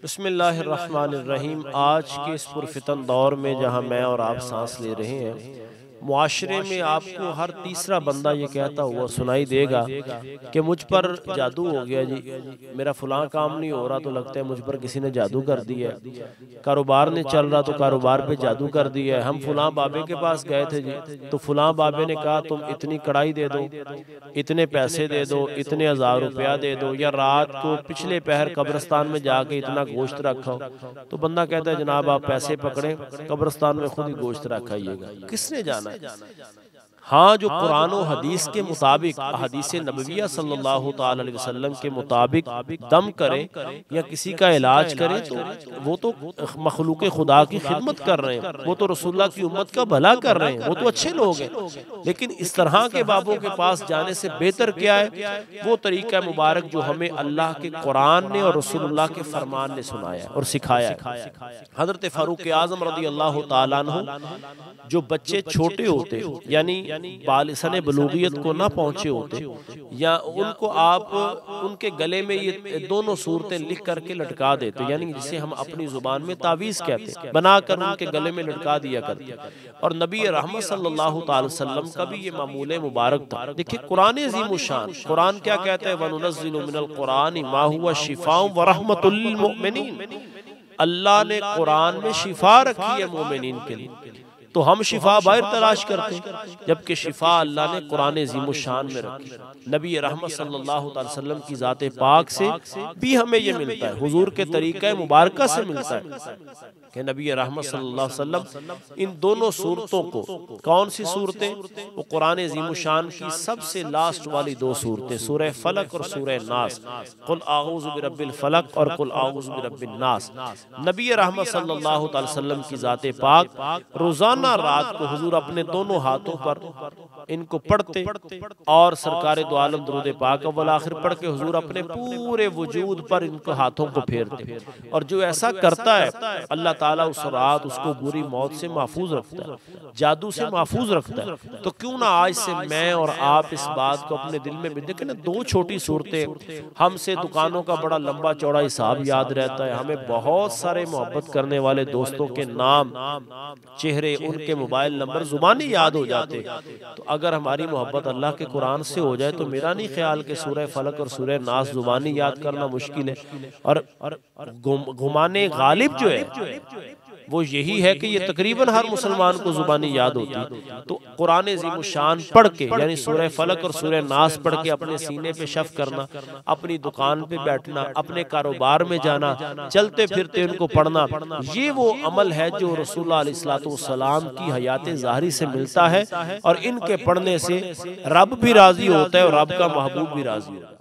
बिस्मिल्लाहिर्रहमानिर्रहीम। आज के इस पुरफितन दौर में जहाँ मैं और आप सांस ले रहे हैं, मुआशरे में आपको हर तीसरा बंदा ये कहता हुआ सुनाई देगा कि मुझ पर जादू हो गया जी, मेरा फलां काम नहीं हो रहा तो लगता है मुझ पर किसी ने जादू कर दिया है, कारोबार नहीं चल रहा तो कारोबार पे जादू कर दिया है। हम फलां बाबे के पास गए थे जी, तो फलां बाबे ने कहा तुम इतनी कढ़ाई दे दो, इतने पैसे दे दो, इतने 1000 रुपया दे दो, या रात को पिछले पहर कब्रिस्तान में जाके इतना गोश्त रखो। तो बंदा कहता है जनाब आप पैसे पकड़े, कब्रिस्तान में खुद ही गोश्त रखाइएगा। किसने जाना? हाँ, जो कुरान और हदीस के मुताबिक, हदीस नबविया सल्लल्लाहु ताला अलैहि वसल्लम के मुताबिक दम करे या किसी का इलाज करे, तो वो तो मखलूक खुदा की खिदमत कर रहे हैं, वो तो रसूलुल्लाह की उम्मत का भला कर रहे हैं, वो तो अच्छे लोग हैं। लेकिन इस तरह के बाबों के पास जाने से बेहतर क्या है? वो तरीका मुबारक जो हमें अल्लाह के कुरान ने और रसूलुल्लाह के फरमान ने सुनाया और सिखाया है। हजरत फारूक आजम रज़ी अल्लाह ताला अन्हु, जो बच्चे छोटे होते यानी बालिसने बलूगियत को ना पहुंचे होते, या उनको आप उनके गले में ये दोनों सूरतें लिख करके लटका देते, यानी जिसे हम अपनी जुबान में तावीज़ कहते, बनाकर उनके गले में लटका दिया करते। और नबी रहमत सल्लल्लाहु अलैहि वसल्लम का भी ये मामूल मुबारक था। देखिए कुरान अज़ीमुश्शान, कुरान क्या कहता है? वनुनज़्ज़िलु मिनल कुरानि मा हुवा शिफ़ाउन व रहमतुल लिल मुमिनीन। अल्लाह ने कुरान में शिफा रखी है मोमिनीन के लिए, तो हम शिफा बाहर तलाश करते हैं, जबकि शिफा अल्लाह ने कुरान अज़ीमुश्शान में रखी। नबी रहमत सल्लल्लाहु अलैहि वसल्लम की ज़ाते पाक से भी हमें ये मिलता है, हुजूर के तरीक़े मुबारक से मिलता है कि नबी रहमत सल्लल्लाहु अलैहि वसल्लम इन दोनों सूरतों को, कौन सी सूरतें? वो कुरान अज़ीमुश्शान की सबसे लास्ट वाली दो सूरतें, सूरह फलक और सूरह नास, कुल आऊज़ु बिरब्बिल फलक और कुल आऊज़ु बिरब्बिन नास। नबी रहमत सल्लल्लाहु अलैहि वसल्लम की ज़ाते पाक रोजाना रात को हुजूर अपने दोनों हाथों पर इनको पढ़ते और सरकार दो आलम दुरूद पाक अव्वल आखिर पढ़ के हुजूर अपने पूरे वजूद पर इनको हाथों को फेरते। और जो ऐसा करता है अल्लाह ताला उस रात उसको बुरी मौत से महफूज रखता है, जादू से महफूज रखता है। तो क्यों ना आज से मैं और आप इस बात को अपने दिल में भी देखें ना, दो छोटी सूरतें, हमसे दुकानों का बड़ा लंबा चौड़ा हिसाब याद रहता है, हमें बहुत सारे मोहब्बत करने वाले दोस्तों के नाम, चेहरे, उनके मोबाइल नंबर जुबानी याद हो जाते। तो अगर हमारी मोहब्बत अल्लाह के कुरान से हो जाए तो मेरा नहीं ख्याल कि सूरह फलक और सूरह नास जुबानी याद करना मुश्किल है। और घुमाने गालिब जो है वो यही है कि ये तकरीबन हर मुसलमान को जुबानी याद होती। तो कुरान अज़ीमुश्शान पढ़ के, यानी सूरह फलक और सूरह नास पढ़ के अपने सीने पे शफ करना, अपनी दुकान पे बैठना, अपने कारोबार में जाना, चलते फिरते उनको पढ़ना, ये वो अमल है जो रसूलुल्लाह अलैहिस्सलातु वस्सलाम की हयात ज़ाहिरी से मिलता है। और इनके पढ़ने से रब भी राजी होता है और रब का महबूब भी राजी होता है।